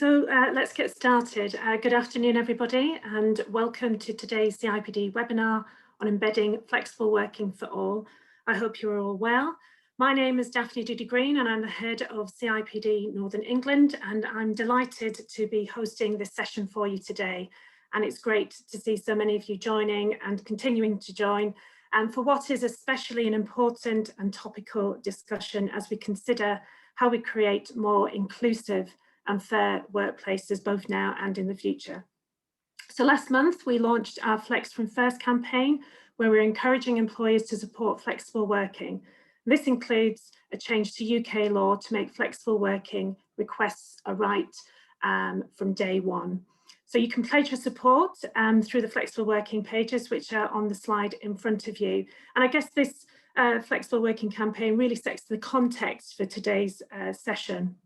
Let's get started. Good afternoon, everybody, and welcome to today's CIPD webinar on embedding flexible working for all. I hope you're all well. My name is Daphne Doody-Green and I'm the head of CIPD Northern England, and I'm delighted to be hosting this session for you today. And it's great to see so many of you joining and continuing to join, and for what is especially an important and topical discussion as we consider how we create more inclusive and fair workplaces both now and in the future. So last month we launched our Flex from First campaign, where we're encouraging employers to support flexible working. This includes a change to UK law to make flexible working requests a right from day one. So you can pledge your support through the flexible working pages, which are on the slide in front of you. And I guess this flexible working campaign really sets the context for today's session.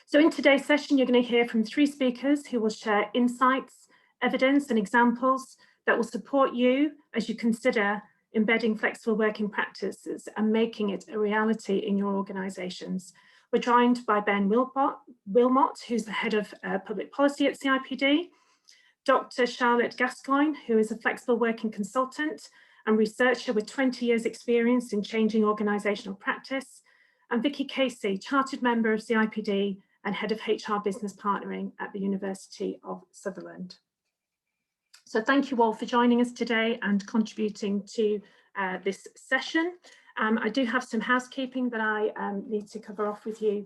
So in today's session, you're going to hear from three speakers who will share insights, evidence and examples that will support you as you consider embedding flexible working practices and making it a reality in your organisations. We're joined by Ben Wilmot, who's the head of public policy at CIPD, Dr. Charlotte Gascoigne, who is a flexible working consultant and researcher with 20 years experience in changing organisational practice, and Vicky Casey, chartered member of CIPD and head of HR business partnering at the University of Sutherland. So thank you all for joining us today and contributing to this session. I do have some housekeeping that I need to cover off with you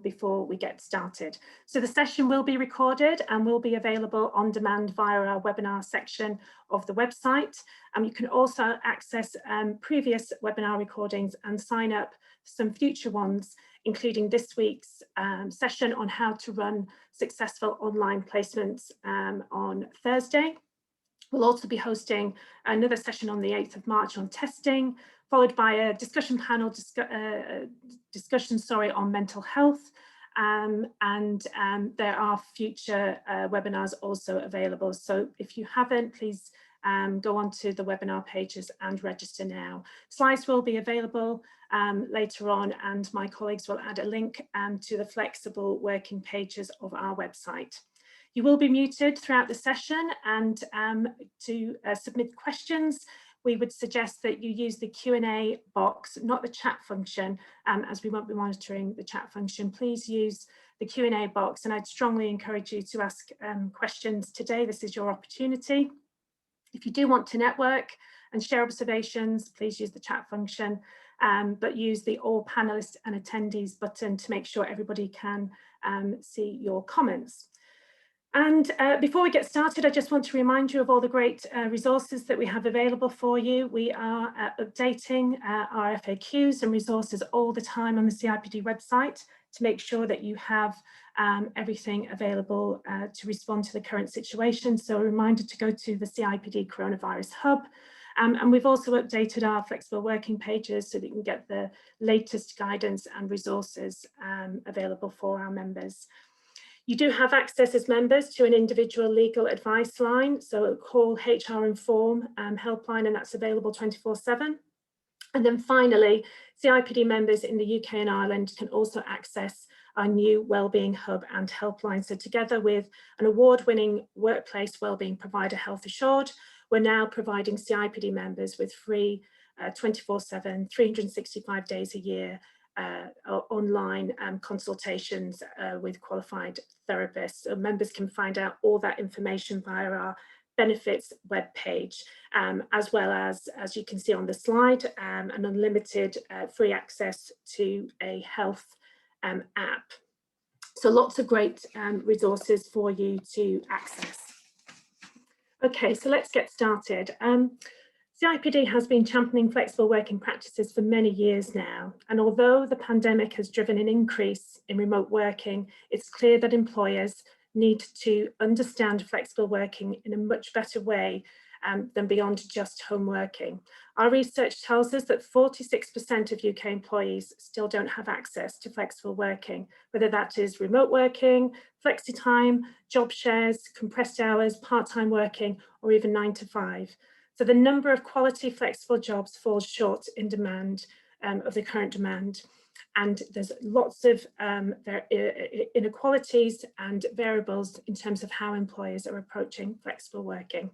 before we get started. So the session will be recorded and will be available on demand via our webinar section of the website. You can also access previous webinar recordings and sign up for some future ones, including this week's session on how to run successful online placements on Thursday. We'll also be hosting another session on the 8th of March on testing, followed by a discussion panel discussion on mental health. There are future webinars also available. So if you haven't, please go onto the webinar pages and register now. Slides will be available later on, and my colleagues will add a link to the flexible working pages of our website. You will be muted throughout the session, and to submit questions, we would suggest that you use the Q&A box, not the chat function, as we won't be monitoring the chat function. Please use the Q&A box, and I'd strongly encourage you to ask questions today. This is your opportunity. If you do want to network and share observations, please use the chat function, but use the all panelists and attendees button to make sure everybody can see your comments. And before we get started, I just want to remind you of all the great resources that we have available for you. We are updating our FAQs and resources all the time on the CIPD website to make sure that you have everything available to respond to the current situation. So a reminder to go to the CIPD Coronavirus Hub. And we've also updated our flexible working pages so that you can get the latest guidance and resources available for our members. You do have access as members to an individual legal advice line, so call HR Inform helpline, and that's available 24/7. And then finally, CIPD members in the UK and Ireland can also access our new Wellbeing Hub and helpline. So together with an award-winning workplace wellbeing provider, Health Assured, we're now providing CIPD members with free 24/7, 365 days a year online consultations with qualified therapists. So members can find out all that information via our benefits webpage, as well as you can see on the slide, an unlimited free access to a health app. So lots of great resources for you to access. Okay, so let's get started. CIPD has been championing flexible working practices for many years now, and although the pandemic has driven an increase in remote working, it's clear that employers need to understand flexible working in a much better way than beyond just home working. Our research tells us that 46% of UK employees still don't have access to flexible working, whether that is remote working, flexi time, job shares, compressed hours, part-time working, or even 9 to 5. So the number of quality flexible jobs falls short in demand of the current demand. and there's lots of inequalities and variables in terms of how employers are approaching flexible working.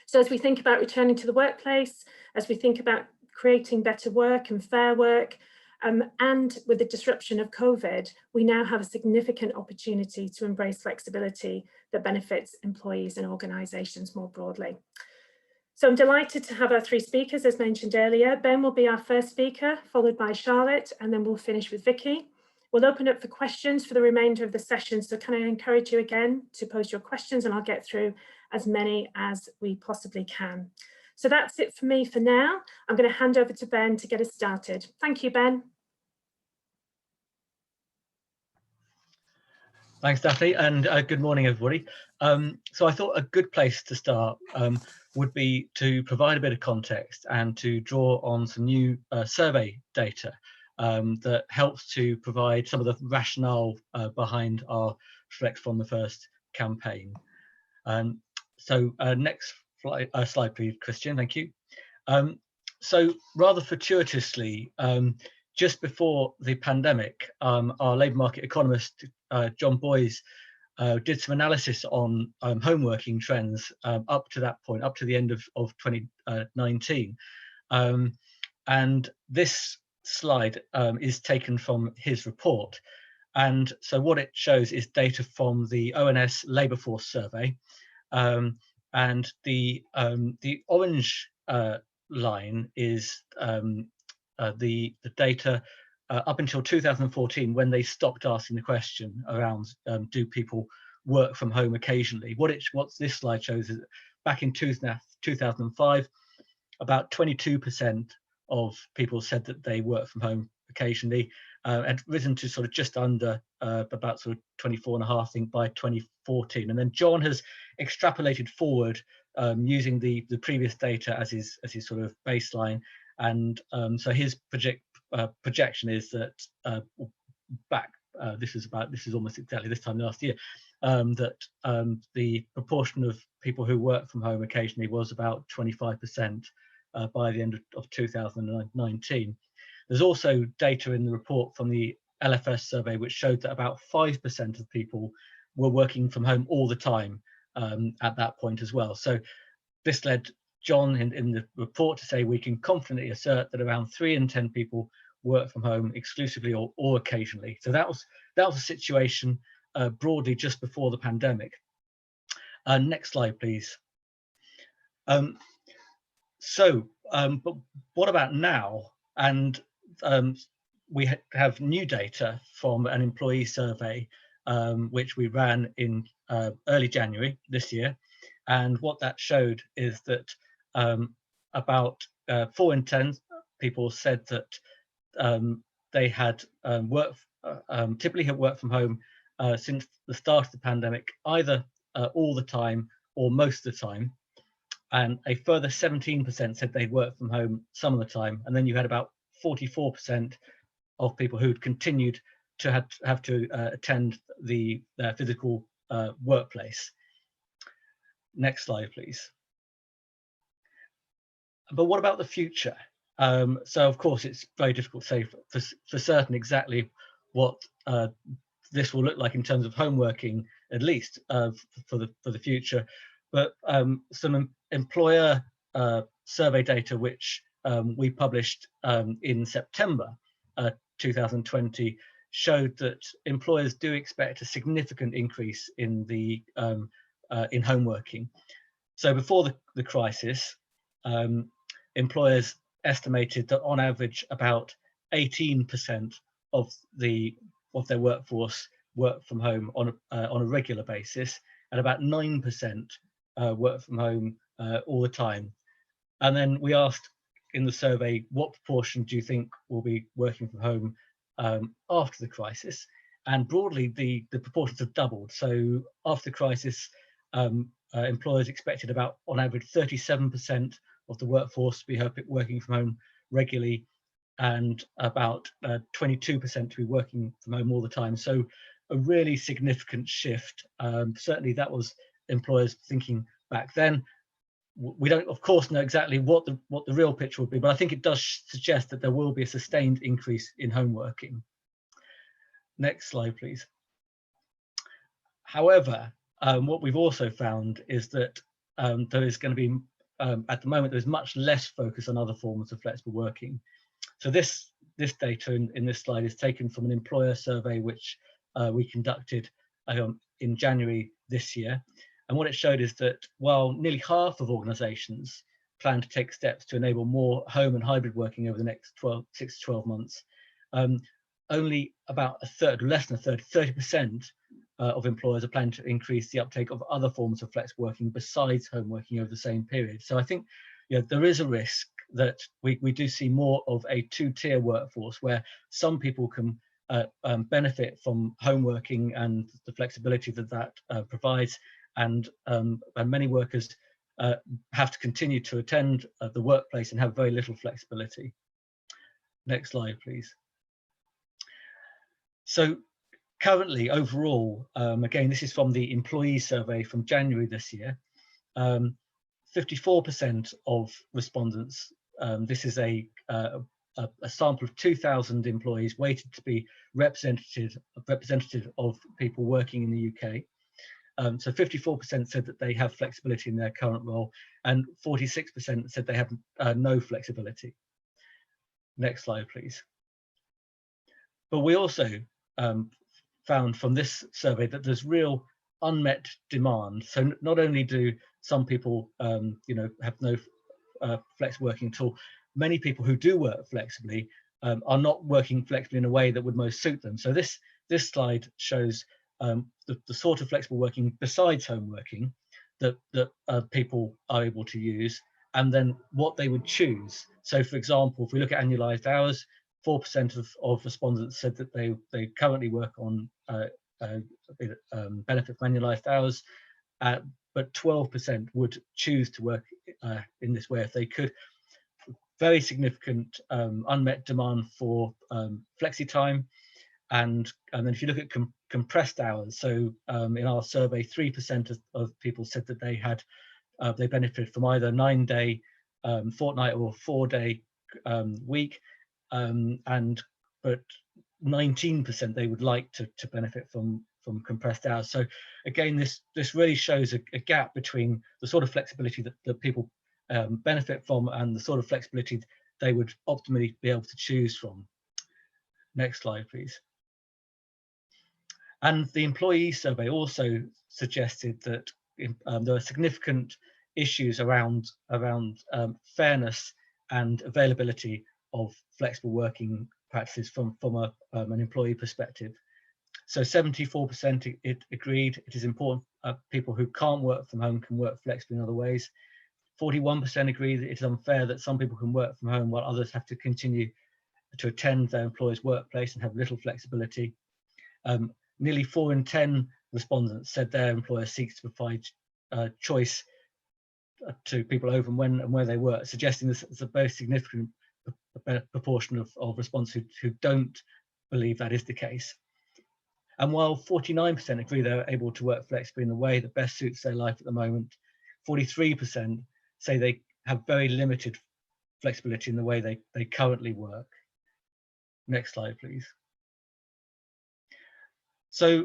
So as we think about returning to the workplace, as we think about creating better work and fair work, and with the disruption of COVID, we now have a significant opportunity to embrace flexibility that benefits employees and organisations more broadly. So I'm delighted to have our three speakers, as mentioned earlier. Ben will be our first speaker, followed by Charlotte, and then we'll finish with Vicky. We'll open up for questions for the remainder of the session. So can I encourage you again to post your questions, and I'll get through as many as we possibly can. So that's it for me for now. I'm going to hand over to Ben to get us started. Thank you, Ben. Thanks, Daphne, and good morning, everybody. So I thought a good place to start would be to provide a bit of context and to draw on some new survey data that helps to provide some of the rationale behind our Flex from the First campaign. So next slide, please, Christian, thank you. So rather fortuitously, just before the pandemic, our labour market economist, John Boyes, did some analysis on home working trends up to that point, up to the end of 2019. And this slide is taken from his report. And so what it shows is data from the ONS labour force survey. And the orange line is the data up until 2014, when they stopped asking the question around do people work from home occasionally. What this slide shows is that back in 2005, about 22% of people said that they work from home occasionally, and risen to sort of just under about sort of 24.5, I think, by 2014. And then John has extrapolated forward using the previous data as his sort of baseline. And so his projection is that this is almost exactly this time last year, that the proportion of people who work from home occasionally was about 25% by the end of 2019. There's also data in the report from the LFS survey which showed that about 5% of people were working from home all the time at that point as well. So this led John in the report to say we can confidently assert that around 3 in 10 people work from home exclusively or occasionally. So that was a situation broadly just before the pandemic. Next slide, please. But what about now? And we have new data from an employee survey which we ran in early January this year. And what that showed is that about 4 in 10 people said that they had typically have worked from home since the start of the pandemic, either all the time or most of the time. And a further 17% said they worked from home some of the time. And then you had about 44% of people who had continued to have to attend their physical workplace. Next slide, please. But what about the future? So of course it's very difficult to say for certain exactly what this will look like in terms of home working, at least for the future. But some employer survey data which we published in September 2020 showed that employers do expect a significant increase in in home working. So before the crisis, employers estimated that on average about 18% of their workforce work from home on a regular basis, and about 9% work from home all the time. And then we asked in the survey, what proportion do you think will be working from home after the crisis? And broadly, the proportions have doubled. So after the crisis, employers expected about, on average, 37% of the workforce to be working from home regularly, and about 22% to be working from home all the time. So a really significant shift. Certainly that was employers thinking back then. we don't, of course, know exactly what the real picture will be, but I think it does suggest that there will be a sustained increase in home working. Next slide, please. However, what we've also found is that there is going to be, at the moment, there's much less focus on other forms of flexible working. So this data in this slide is taken from an employer survey which we conducted in January this year. And what it showed is that while nearly half of organisations plan to take steps to enable more home and hybrid working over the next 6 to 12 months, only about a third, less than a third, 30% of employers are planning to increase the uptake of other forms of flexible working besides home working over the same period. So I think there is a risk that we do see more of a two-tier workforce where some people can benefit from home working and the flexibility that provides, and many workers have to continue to attend the workplace and have very little flexibility. Next slide, please. So currently, overall, again, this is from the employee survey from January this year, 54% of respondents, this is a sample of 2,000 employees weighted to be representative of people working in the UK. So 54% said that they have flexibility in their current role, and 46% said they have no flexibility. Next slide, please. But we also found from this survey that there's real unmet demand. So not only do some people, have no flexible working at all, many people who do work flexibly are not working flexibly in a way that would most suit them. So this slide shows the sort of flexible working besides home working that people are able to use, and then what they would choose. So for example, if we look at annualized hours, 4% of respondents said that they currently work on benefit from annualized hours, but 12% would choose to work in this way if they could. Very significant unmet demand for flexi time. And then if you look at compressed hours, so in our survey, 3% of people said that they benefited from either a 9-day fortnight or a 4-day week, but 19% they would like to benefit from compressed hours. So again, this really shows a gap between the sort of flexibility that people benefit from and the sort of flexibility they would optimally be able to choose from. Next slide, please. And the employee survey also suggested that there are significant issues around fairness and availability of flexible working practices from an employee perspective. So 74% agreed it is important people who can't work from home can work flexibly in other ways. 41% agree that it is unfair that some people can work from home while others have to continue to attend their employer's workplace and have little flexibility. Nearly 4 in 10 respondents said their employer seeks to provide choice to people over when and where they work, suggesting this is a very significant proportion of respondents who don't believe that is the case. And while 49% agree they're able to work flexibly in the way that best suits their life at the moment, 43% say they have very limited flexibility in the way they currently work. Next slide, please. So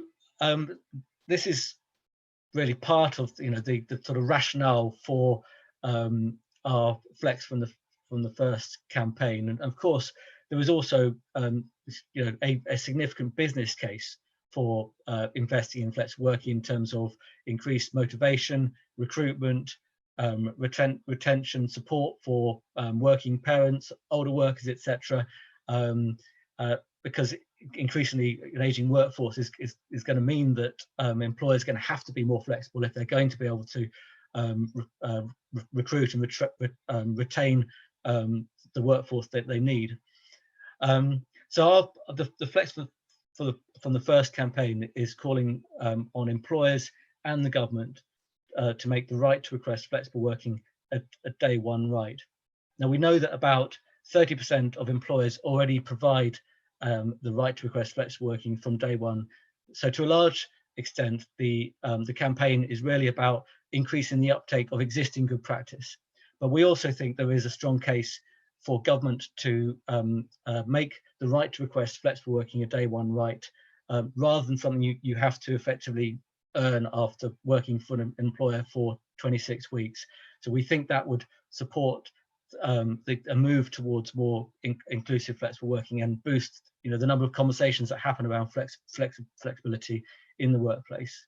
this is really part of the sort of rationale for our Flex from the first campaign, and of course there was also a significant business case for investing in flex working in terms of increased motivation, recruitment, retention, support for working parents, older workers, etc. Because increasingly an aging workforce is going to mean that employers are going to have to be more flexible if they're going to be able to recruit and retain the workforce that they need. So the Flex from the first campaign is calling on employers and the government to make the right to request flexible working a day one right. Now we know that about 30% of employers already provide the right to request flexible working from day one. So to a large extent, the campaign is really about increasing the uptake of existing good practice. But we also think there is a strong case for government to make the right to request flexible working a day one right, rather than something you have to effectively earn after working for an employer for 26 weeks. So we think that would support a move towards more inclusive flexible working and boost the number of conversations that happen around flexibility in the workplace.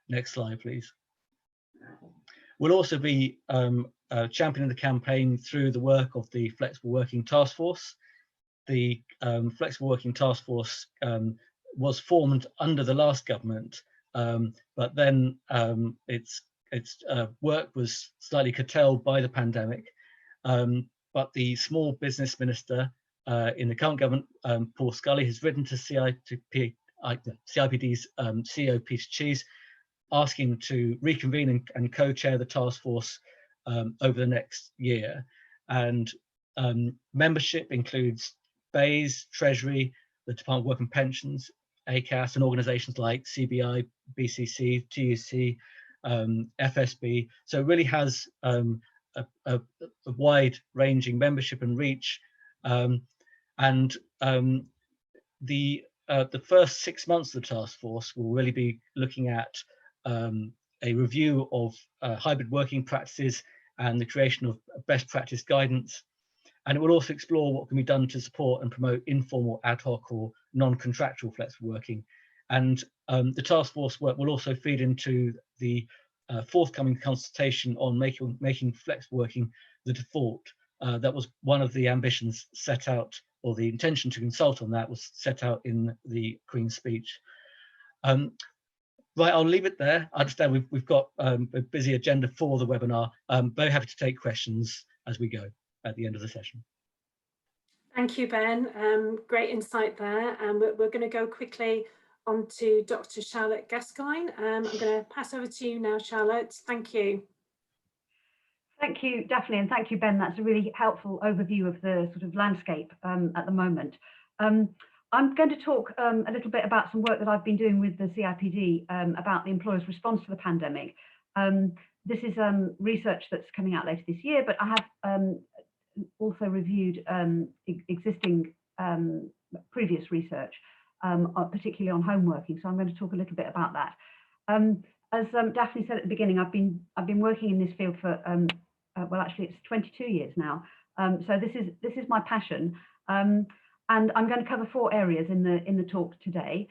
Next slide, please. We'll also be championing the campaign through the work of the Flexible Working Task Force. The Flexible Working Task Force was formed under the last government, but then its work was slightly curtailed by the pandemic. But the Small Business Minister in the current government, Paul Scully, has written to CIPD's CEO Peter Cheese, asking to reconvene and co-chair the task force over the next year. And membership includes BEIS, Treasury, the Department of Work and Pensions, ACAS, and organisations like CBI, BCC, TUC, FSB. So it really has a wide-ranging membership and reach. The first 6 months of the task force will really be looking at a review of hybrid working practices and the creation of best practice guidance. And it will also explore what can be done to support and promote informal, ad hoc or non-contractual flexible working. And the task force work will also feed into the forthcoming consultation on making flexible working the default. That was one of the ambitions set out, or the intention to consult on that was set out in the Queen's speech. Right, I'll leave it there. I understand we've got a busy agenda for the webinar. Very happy to take questions as we go at the end of the session. Thank you, Ben. Great insight there. We're going to go quickly on to Dr. Charlotte Gascoigne. I'm going to pass over to you now, Charlotte. Thank you. Thank you, Daphne, and thank you, Ben. That's a really helpful overview of the sort of landscape at the moment. I'm going to talk a little bit about some work that I've been doing with the CIPD about the employer's response to the pandemic. This is research that's coming out later this year, but I have also reviewed existing previous research, particularly on home working. So I'm going to talk a little bit about that. As Daphne said at the beginning, I've been working in this field for well, actually it's 22 years now. So this is my passion, and I'm going to cover 4 areas in the talk today.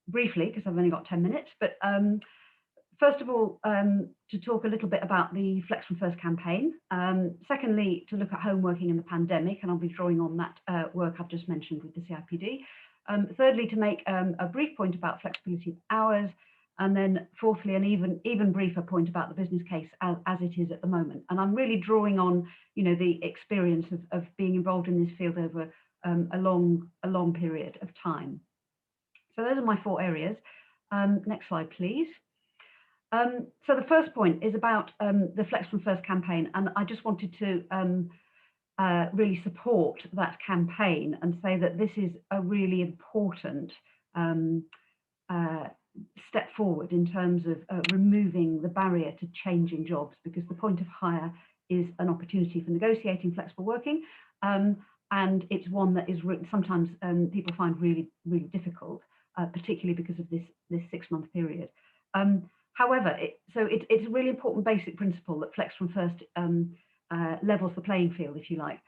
Briefly, because I've only got 10 minutes, but first of all, to talk a little bit about the Flex from First campaign. Secondly, to look at home working in the pandemic, and I'll be drawing on that work I've just mentioned with the CIPD. Thirdly, to make a brief point about flexibility of hours, and then fourthly, an even briefer point about the business case as it is at the moment. And I'm really drawing on, the experience of being involved in this field over a long period of time. So those are my 4 areas. Next slide, please. So the first point is about the Flex from First campaign, and I just wanted to really support that campaign and say that this is a really important step forward in terms of removing the barrier to changing jobs, because the point of hire is an opportunity for negotiating flexible working, and it's one that is sometimes people find really difficult, particularly because of this 6-month period. However, it's a really important basic principle that Flex from First levels the playing field, if you like.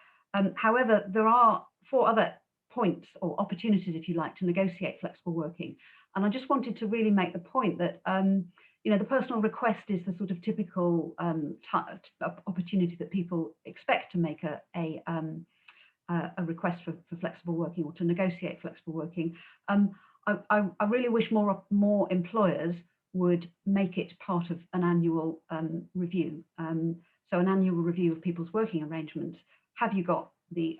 However, there are 4 other points or opportunities, if you like, to negotiate flexible working. And I just wanted to really make the point that, the personal request is the sort of typical opportunity that people expect to make a request for flexible working or to negotiate flexible working. I really wish more employers would make it part of an annual review. So an annual review of people's working arrangements. Have you got the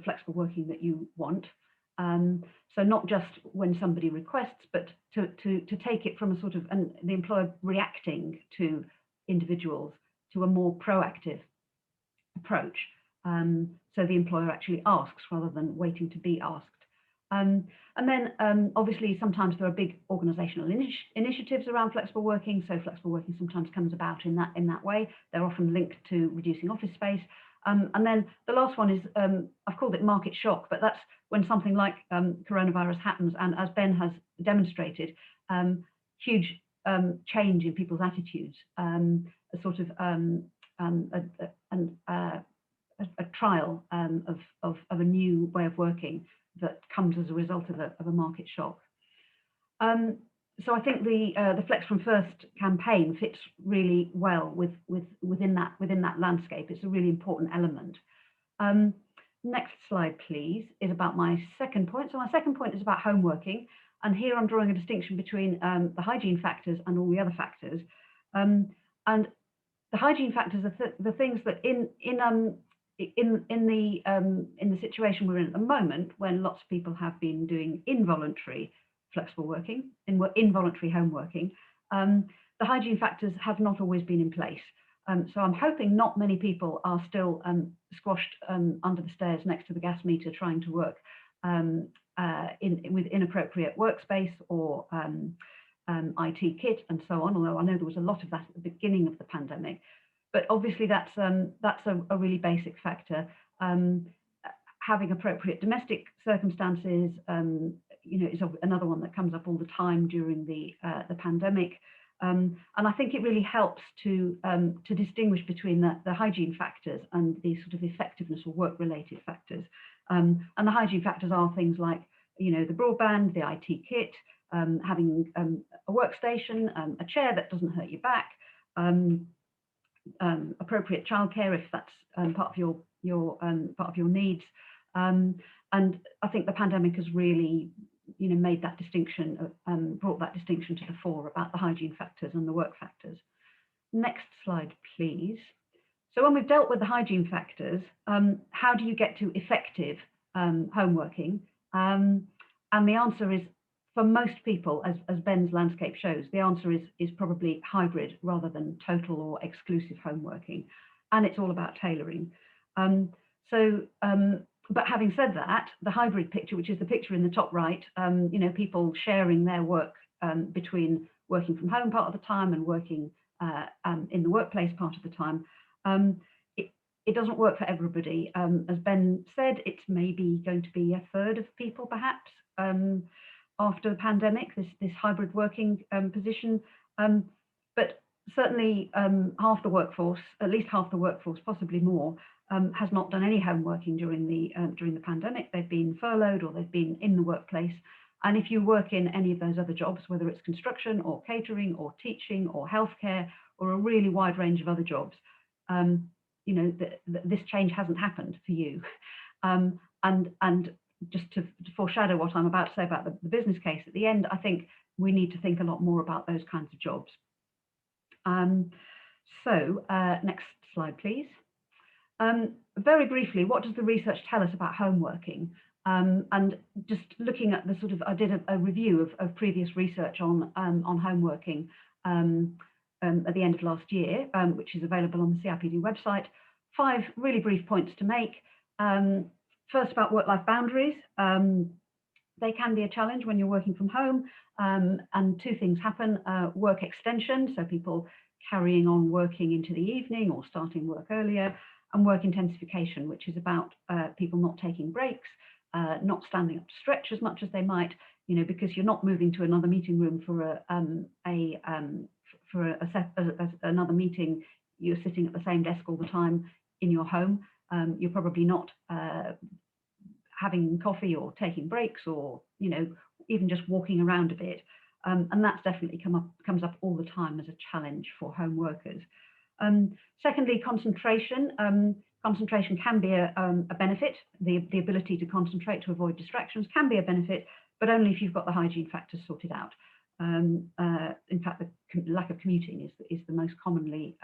flexible working that you want? So not just when somebody requests, but to take it from a sort of the employer reacting to individuals to a more proactive approach. So the employer actually asks rather than waiting to be asked. And then obviously sometimes there are big organisational initiatives around flexible working, so flexible working sometimes comes about in that way. They're often linked to reducing office space. And then the last one is, I've called it market shock, but that's when something like coronavirus happens, and as Ben has demonstrated, huge change in people's attitudes, a sort of a trial of a new way of working that comes as a result of a market shock. So I think the Flex from First campaign fits really well within that landscape. It's a really important element. Next slide, please, is about my second point. So my second point is about home working, and here I'm drawing a distinction between the hygiene factors and all the other factors. And the hygiene factors are the things that in the situation we're in at the moment, when lots of people have been doing involuntary flexible working, involuntary home working, the hygiene factors have not always been in place. So I'm hoping not many people are still squashed under the stairs next to the gas meter trying to work with inappropriate workspace or IT kit and so on, although I know there was a lot of that at the beginning of the pandemic. But obviously that's a really basic factor. Having appropriate domestic circumstances, is another one that comes up all the time during the pandemic. And I think it really helps to distinguish between the hygiene factors and the sort of effectiveness or work-related factors. And the hygiene factors are things like, the broadband, the IT kit, having a workstation, a chair that doesn't hurt your back, appropriate childcare if that's part of your needs. And I think the pandemic has really, made that distinction, brought that distinction to the fore about the hygiene factors and the work factors. Next slide, please. So when we've dealt with the hygiene factors, how do you get to effective home working? And the answer is, for most people, as Ben's landscape shows, the answer is probably hybrid rather than total or exclusive home working. And it's all about tailoring. But having said that, the hybrid picture, which is the picture in the top right, people sharing their work between working from home part of the time and working in the workplace part of the time, it doesn't work for everybody. As Ben said, it's maybe going to be a third of people perhaps after the pandemic, this hybrid working position. But certainly half the workforce, at least half the workforce, possibly more, has not done any home working during the pandemic. They've been furloughed or they've been in the workplace. And if you work in any of those other jobs, whether it's construction or catering or teaching or healthcare or a really wide range of other jobs, this change hasn't happened for you. And just to foreshadow what I'm about to say about the business case at the end, I think we need to think a lot more about those kinds of jobs. Next slide, please. Very briefly, what does the research tell us about home working? And just looking at I did a review of previous research on home working at the end of last year, which is available on the CIPD website. 5 really brief points to make. First, about work-life boundaries. They can be a challenge when you're working from home, and 2 things happen. Work extension, so people carrying on working into the evening or starting work earlier, and work intensification, which is about people not taking breaks, not standing up to stretch as much as they might, because you're not moving to another meeting room for another meeting. You're sitting at the same desk all the time in your home. You're probably not having coffee or taking breaks or, even just walking around a bit. And that's definitely comes up all the time as a challenge for home workers. Secondly, concentration. Concentration can be a benefit. The ability to concentrate, to avoid distractions, can be a benefit, but only if you've got the hygiene factors sorted out. In fact, the lack of commuting is the most commonly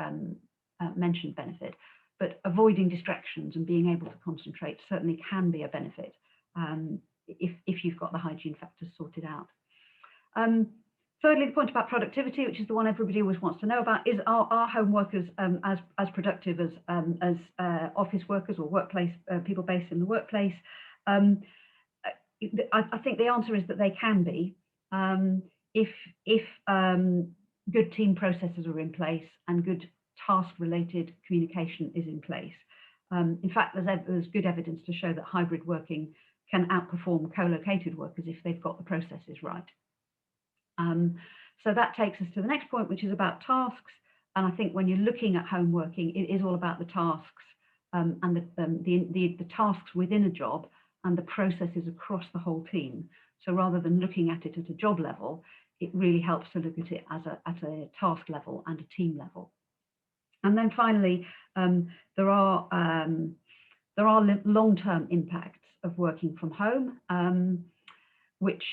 mentioned benefit. But avoiding distractions and being able to concentrate certainly can be a benefit if you've got the hygiene factors sorted out. Thirdly, the point about productivity, which is the one everybody always wants to know about, is are home workers as productive as office workers or workplace people based in the workplace? I think the answer is that they can be, if good team processes are in place and good task-related communication is in place. In fact, there's good evidence to show that hybrid working can outperform co-located workers if they've got the processes right. So that takes us to the next point, which is about tasks. And I think when you're looking at home working, it is all about the tasks and the tasks within a job and the processes across the whole team. So rather than looking at it at a job level, it really helps to look at it as at a task level and a team level. And then finally, there are long-term impacts of working from home, which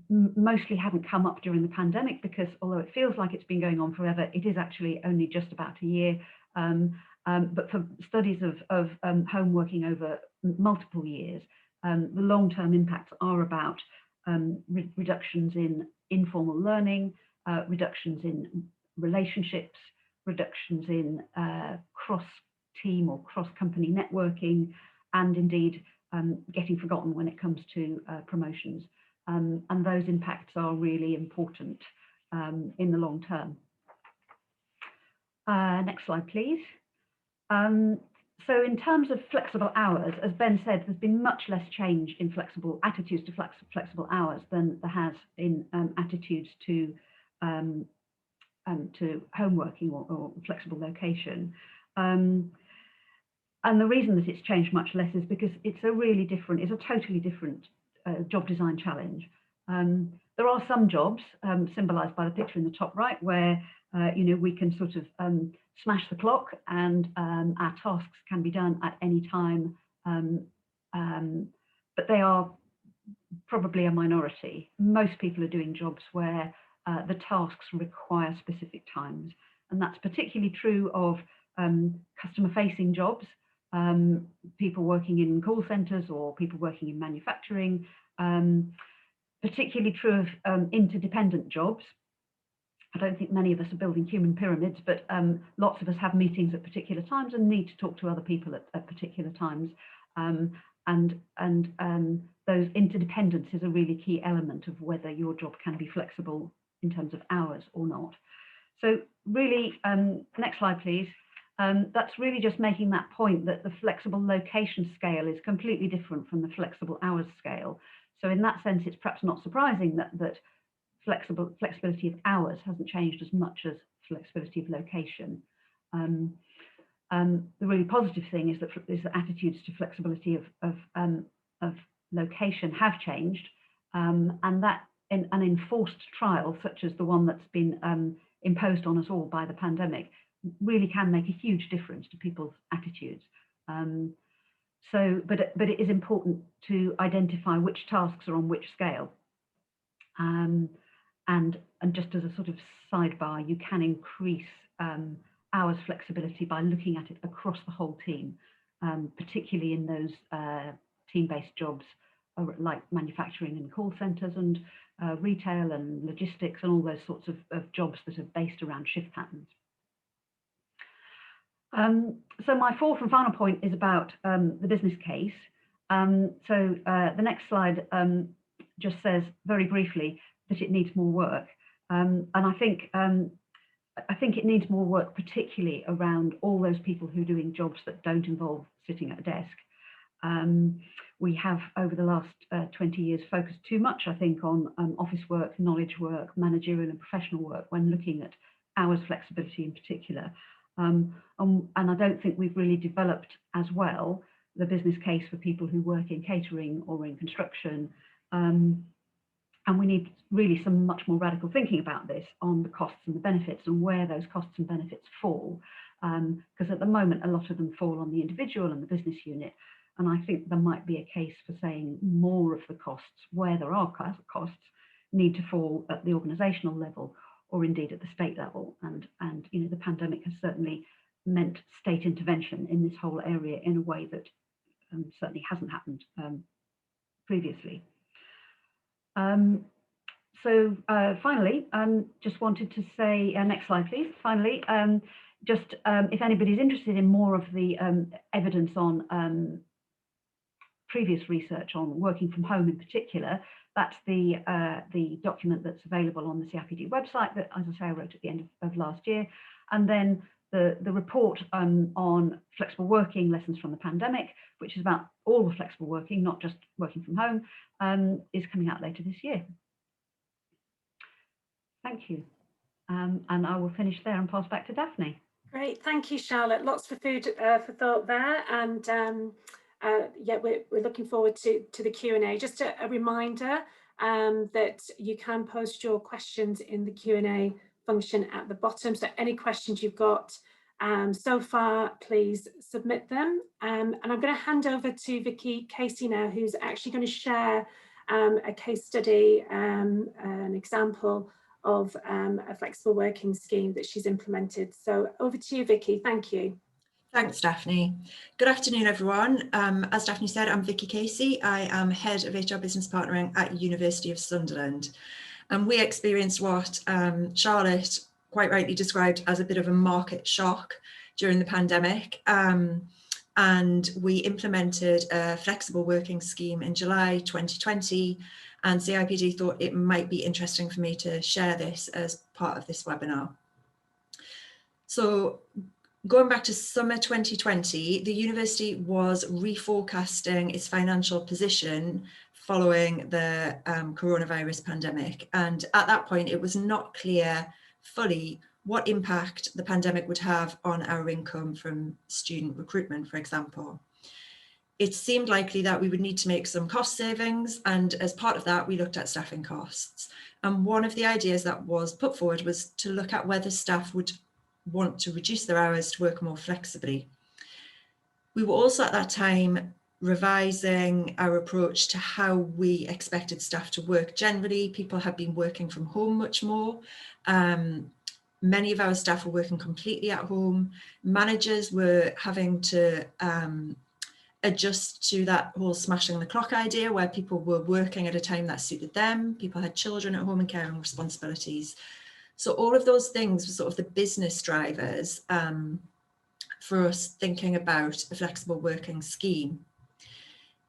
mostly haven't come up during the pandemic, because although it feels like it's been going on forever, it is actually only just about a year. But for studies of home working over multiple years, the long-term impacts are about reductions in informal learning, reductions in relationships, reductions in cross-team or cross-company networking, and indeed getting forgotten when it comes to promotions. And those impacts are really important in the long term. Next slide, please. So in terms of flexible hours, as Ben said, there's been much less change in flexible attitudes to flexible hours than there has in attitudes to home working or flexible location. And the reason that it's changed much less is because it's a totally different job design challenge. There are some jobs symbolized by the picture in the top right where we can sort of smash the clock and our tasks can be done at any time, but they are probably a minority. Most people are doing jobs where the tasks require specific times, and that's particularly true of customer-facing jobs, people working in call centres or people working in manufacturing, particularly true of interdependent jobs. I don't think many of us are building human pyramids, but lots of us have meetings at particular times and need to talk to other people at particular times. And those interdependence is a really key element of whether your job can be flexible in terms of hours or not. So really, next slide, please. That's really just making that point that the flexible location scale is completely different from the flexible hours scale. So in that sense, it's perhaps not surprising that flexibility of hours hasn't changed as much as flexibility of location. The really positive thing is that attitudes to flexibility of location have changed, and that in an enforced trial such as the one that's been imposed on us all by the pandemic really can make a huge difference to people's attitudes. But it is important to identify which tasks are on which scale. And just as a sort of sidebar, you can increase hours flexibility by looking at it across the whole team, particularly in those team-based jobs like manufacturing and call centres and retail and logistics and all those sorts of jobs that are based around shift patterns. So my fourth and final point is about the business case. So the next slide just says very briefly that it needs more work, and I think it needs more work, particularly around all those people who are doing jobs that don't involve sitting at a desk. We have over the last 20 years focused too much, I think, on office work, knowledge work, managerial and professional work when looking at hours flexibility in particular. And I don't think we've really developed as well the business case for people who work in catering or in construction. And we need really some much more radical thinking about this on the costs and the benefits and where those costs and benefits fall. Because at the moment, a lot of them fall on the individual and the business unit. And I think there might be a case for saying more of the costs, where there are costs, need to fall at the organisational level or indeed at the state level. And the pandemic has certainly meant state intervention in this whole area in a way that certainly hasn't happened previously. So finally, just wanted to say, next slide, please. Finally, if anybody's interested in more of the evidence on previous research on working from home in particular. That's the document that's available on the CIPD website that, as I say, I wrote at the end of last year. And then the report on flexible working, lessons from the pandemic, which is about all the flexible working, not just working from home, is coming out later this year. Thank you. And I will finish there and pass back to Daphne. Great, thank you, Charlotte. Lots for food for thought there, and yeah, we're looking forward to the Q&A. Just a reminder that you can post your questions in the Q&A function at the bottom. So any questions you've got so far, please submit them. And I'm going to hand over to Vicky Casey now, who's actually going to share a case study, an example of a flexible working scheme that she's implemented. So over to you, Vicky. Thank you. Thanks, Daphne. Good afternoon, everyone. As Daphne said, I'm Vicky Casey. I am Head of HR Business Partnering at University of Sunderland. And we experienced what Charlotte quite rightly described as a bit of a market shock during the pandemic. And we implemented a flexible working scheme in July 2020. And CIPD thought it might be interesting for me to share this as part of this webinar. So, going back to summer 2020, the university was reforecasting its financial position following the coronavirus pandemic. And at that point, it was not clear fully what impact the pandemic would have on our income from student recruitment, for example. It seemed likely that we would need to make some cost savings. And as part of that, we looked at staffing costs. And one of the ideas that was put forward was to look at whether staff would want to reduce their hours to work more flexibly. We were also at that time revising our approach to how we expected staff to work. Generally, people have been working from home much more. Many of our staff were working completely at home. Managers were having to adjust to that whole smashing the clock idea where people were working at a time that suited them. People had children at home and caring responsibilities. So all of those things were sort of the business drivers for us thinking about a flexible working scheme.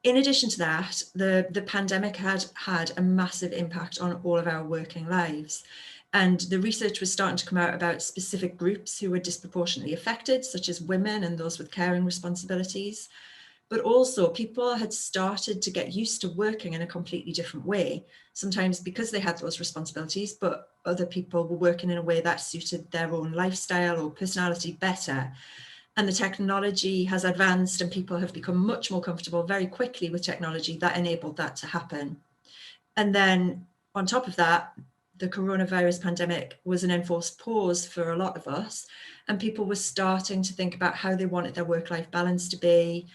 In addition to that, the pandemic had a massive impact on all of our working lives. And the research was starting to come out about specific groups who were disproportionately affected, such as women and those with caring responsibilities. But also people had started to get used to working in a completely different way, sometimes because they had those responsibilities, but other people were working in a way that suited their own lifestyle or personality better. And the technology has advanced and people have become much more comfortable very quickly with technology that enabled that to happen. And then on top of that, the coronavirus pandemic was an enforced pause for a lot of us, and people were starting to think about how they wanted their work-life balance to be,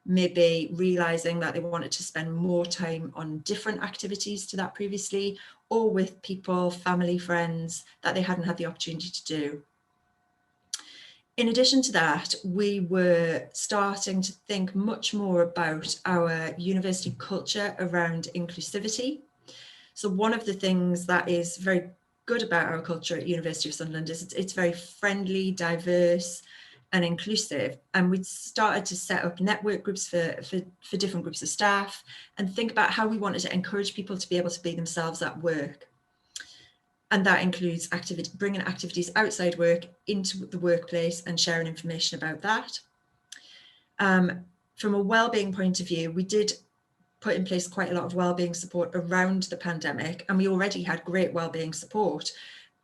maybe realizing that they wanted to spend more time on different activities to that previously, or with people, family, friends that they hadn't had the opportunity to do. In addition to that, we were starting to think much more about our university culture around inclusivity. So one of the things that is very good about our culture at University of Sunderland is it's very friendly, diverse, and inclusive. And we started to set up network groups for different groups of staff and think about how we wanted to encourage people to be able to be themselves at work. And that includes bringing activities outside work into the workplace and sharing information about that. From a wellbeing point of view, we did put in place quite a lot of wellbeing support around the pandemic, and we already had great wellbeing support.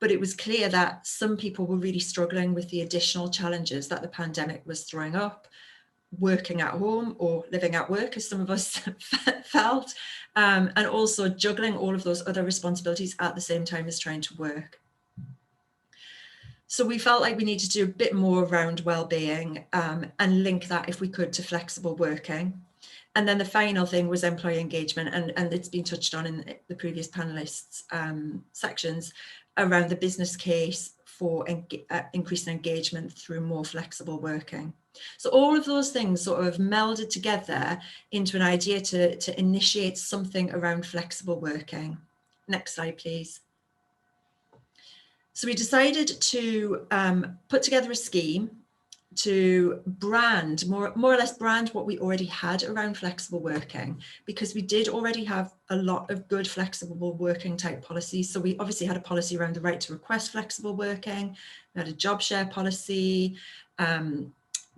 But it was clear that some people were really struggling with the additional challenges that the pandemic was throwing up, working at home or living at work, as some of us felt, and also juggling all of those other responsibilities at the same time as trying to work. So we felt like we needed to do a bit more around well-being and link that, if we could, to flexible working. And then the final thing was employee engagement, and it's been touched on in the previous panelists' sections around the business case for increasing engagement through more flexible working. So all of those things sort of melded together into an idea to initiate something around flexible working. Next slide, please. So we decided to put together a scheme brand, more or less brand what we already had around flexible working, because we did already have a lot of good flexible working type policies. So we obviously had a policy around the right to request flexible working, we had a job share policy,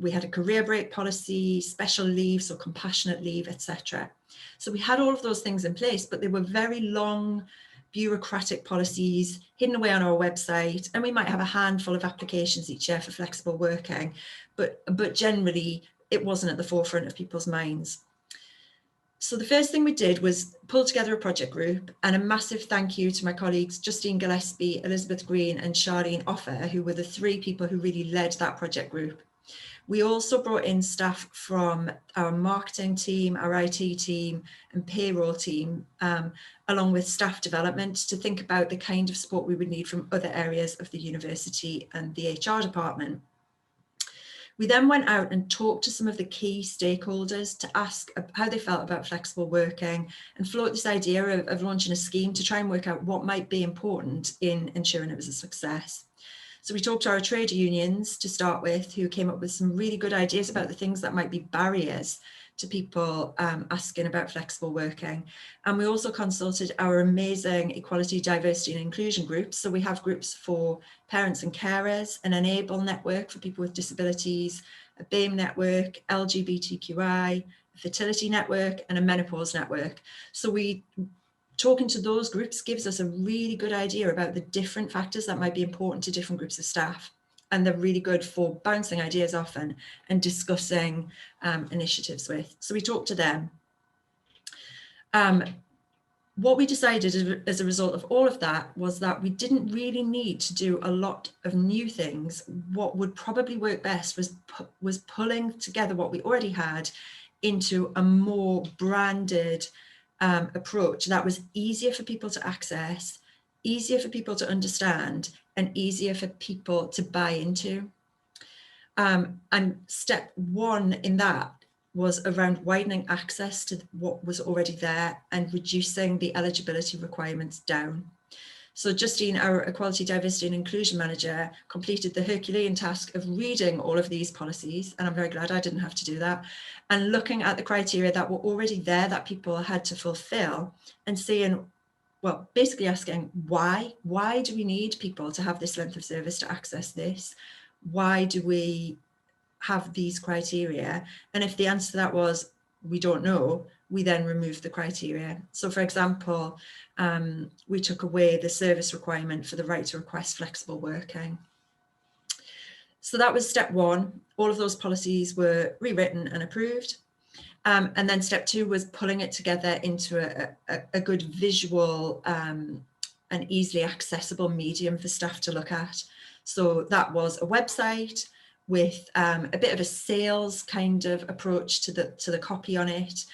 we had a career break policy, special leave, so compassionate leave, etc. So we had all of those things in place, but they were very long, bureaucratic policies hidden away on our website, and we might have a handful of applications each year for flexible working, but generally it wasn't at the forefront of people's minds. So the first thing we did was pull together a project group, and a massive thank you to my colleagues Justine Gillespie, Elizabeth Green and Charlene Offer, who were the three people who really led that project group. We also brought in staff from our marketing team, our IT team and payroll team, along with staff development, to think about the kind of support we would need from other areas of the university and the HR department. We then went out and talked to some of the key stakeholders to ask how they felt about flexible working, and float this idea of launching a scheme to try and work out what might be important in ensuring it was a success. So we talked to our trade unions to start with, who came up with some really good ideas about the things that might be barriers to people asking about flexible working. And we also consulted our amazing equality, diversity and inclusion groups. So we have groups for parents and carers, an Enable network for people with disabilities, a BAME network, LGBTQI, a fertility network and a menopause network. So talking to those groups gives us a really good idea about the different factors that might be important to different groups of staff. And they're really good for bouncing ideas off and discussing initiatives with. So we talked to them. What we decided as a result of all of that was that we didn't really need to do a lot of new things. What would probably work best was pulling together what we already had into a more branded approach that was easier for people to access, easier for people to understand, and easier for people to buy into. And step one in that was around widening access to what was already there and reducing the eligibility requirements down. So Justine, our Equality, Diversity and Inclusion Manager, completed the Herculean task of reading all of these policies, and I'm very glad I didn't have to do that, and looking at the criteria that were already there that people had to fulfill, and saying, well, basically asking why do we need people to have this length of service to access this? Why do we have these criteria? And if the answer to that was, we don't know, we then removed the criteria. So for example, we took away the service requirement for the right to request flexible working. So that was step one. All of those policies were rewritten and approved. And then step two was pulling it together into a good visual and easily accessible medium for staff to look at. So that was a website with a bit of a sales kind of approach to the copy on it.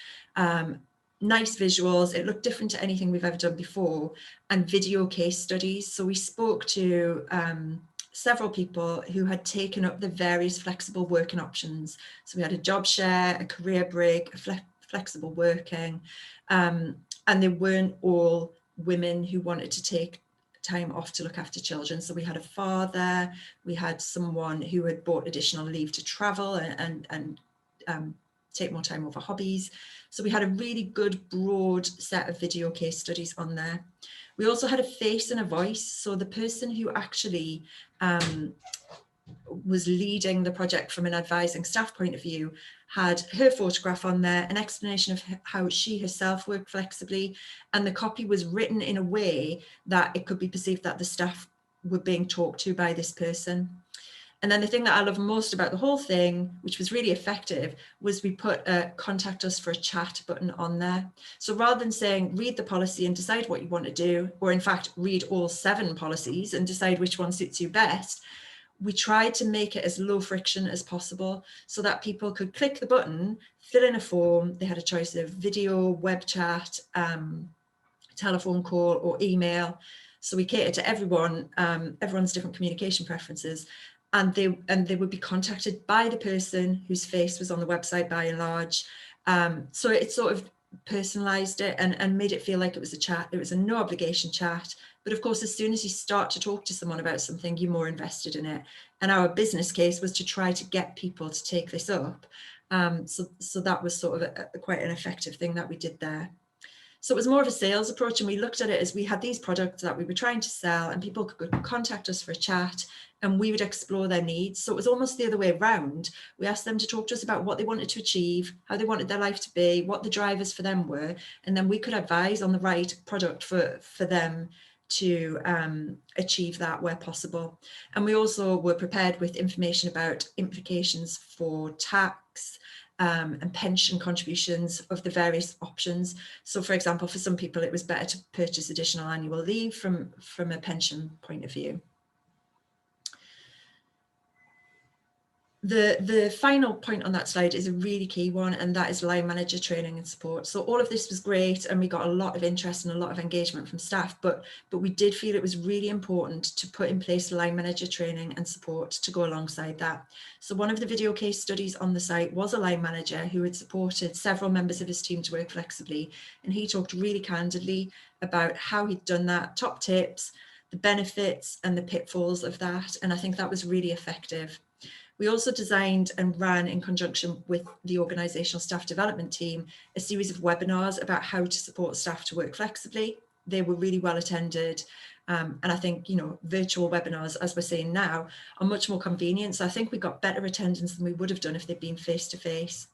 Nice visuals, it looked different to anything we've ever done before, and video case studies. So we spoke to several people who had taken up the various flexible working options. So we had a job share, a career break, a flexible working, and they weren't all women who wanted to take time off to look after children. So we had a father, we had someone who had bought additional leave to travel and take more time over hobbies. So we had a really good broad set of video case studies on there. We also had a face and a voice. So the person who actually was leading the project from an advising staff point of view had her photograph on there, an explanation of how she herself worked flexibly, and the copy was written in a way that it could be perceived that the staff were being talked to by this person. And then the thing that I love most about the whole thing, which was really effective, was we put a contact us for a chat button on there. So rather than saying, read the policy and decide what you want to do, or in fact, read all 7 policies and decide which one suits you best, we tried to make it as low friction as possible so that people could click the button, fill in a form. They had a choice of video, web chat, telephone call or email. So we catered to everyone, everyone's different communication preferences. And they would be contacted by the person whose face was on the website by and large. So it sort of personalized it and made it feel like it was a chat. It was a no obligation chat. But of course, as soon as you start to talk to someone about something, you're more invested in it And our business case was to try to get people to take this up. So that was sort of quite an effective thing that we did there. So it was more of a sales approach, and we looked at it as we had these products that we were trying to sell, and people could contact us for a chat and we would explore their needs. So it was almost the other way around. We asked them to talk to us about what they wanted to achieve, how they wanted their life to be, what the drivers for them were, and then we could advise on the right product for them to achieve that where possible. And we also were prepared with information about implications for tax, and pension contributions of the various options. So for example, for some people, it was better to purchase additional annual leave from a pension point of view. The final point on that slide is a really key one, and that is line manager training and support. So all of this was great, and we got a lot of interest and a lot of engagement from staff, but we did feel it was really important to put in place line manager training and support to go alongside that. So one of the video case studies on the site was a line manager who had supported several members of his team to work flexibly, and he talked really candidly about how he'd done that, top tips, the benefits and the pitfalls of that, and I think that was really effective. We also designed and ran, in conjunction with the organisational staff development team, a series of webinars about how to support staff to work flexibly. They were really well attended. And I think, you know, virtual webinars, as we're saying now, are much more convenient. So I think we got better attendance than we would have done if they'd been face to face.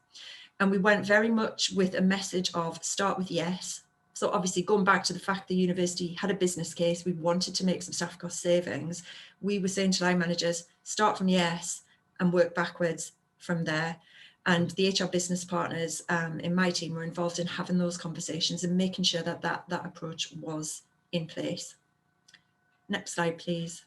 And we went very much with a message of start with yes. So obviously, going back to the fact the university had a business case, we wanted to make some staff cost savings. We were saying to line managers, start from yes and work backwards from there. And the HR business partners in my team were involved in having those conversations and making sure that that approach was in place. Next slide, please.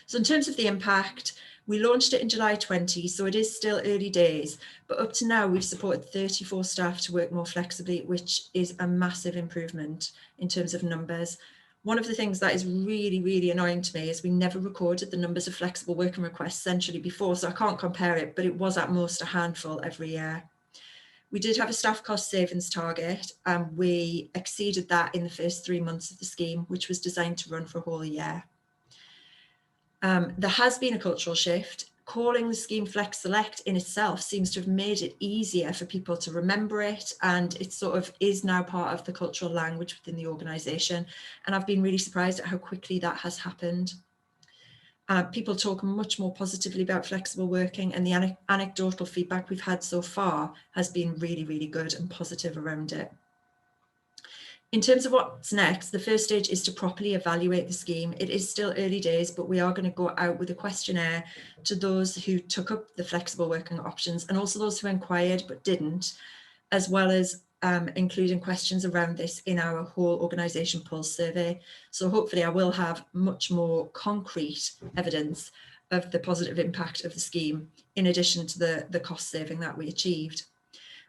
So in terms of the impact, we launched it in July 20, so it is still early days, but up to now we've supported 34 staff to work more flexibly, which is a massive improvement in terms of numbers. One of the things that is really, really annoying to me is we never recorded the numbers of flexible working requests centrally before, so I can't compare it, but it was at most a handful every year. We did have a staff cost savings target, and we exceeded that in the first 3 months of the scheme, which was designed to run for a whole year. There has been a cultural shift. Calling the scheme Flex Select in itself seems to have made it easier for people to remember it, and it sort of is now part of the cultural language within the organisation. And I've been really surprised at how quickly that has happened. People talk much more positively about flexible working, and the anecdotal feedback we've had so far has been really, really good and positive around it. In terms of what's next, the first stage is to properly evaluate the scheme. It is still early days, but we are going to go out with a questionnaire to those who took up the flexible working options, and also those who inquired but didn't, as well as including questions around this in our whole organisation pulse survey. So hopefully I will have much more concrete evidence of the positive impact of the scheme, in addition to the cost saving that we achieved.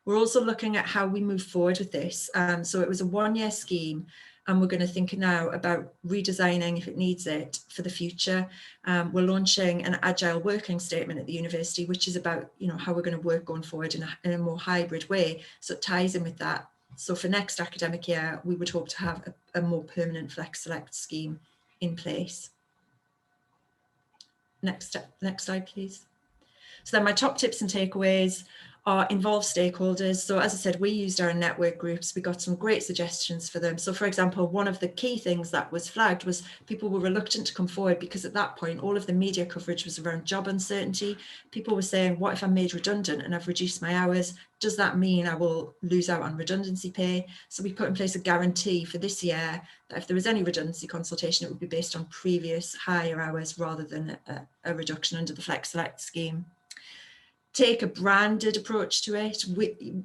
We're also looking at how we move forward with this. So it was a one-year scheme, and we're going to think now about redesigning, if it needs it, for the future. We're launching an agile working statement at the university, which is about, you know, how we're going to work going forward in a more hybrid way. So it ties in with that. So for next academic year, we would hope to have a more permanent Flex Select scheme in place. Next slide, please. So then my top tips and takeaways are involve stakeholders. So as I said, we used our network groups. We got some great suggestions for them. So for example, one of the key things that was flagged was people were reluctant to come forward because at that point, all of the media coverage was around job uncertainty. People were saying, what if I'm made redundant and I've reduced my hours? Does that mean I will lose out on redundancy pay? So we put in place a guarantee for this year that if there was any redundancy consultation, it would be based on previous higher hours rather than a reduction under the Flex Select scheme. Take a branded approach to it.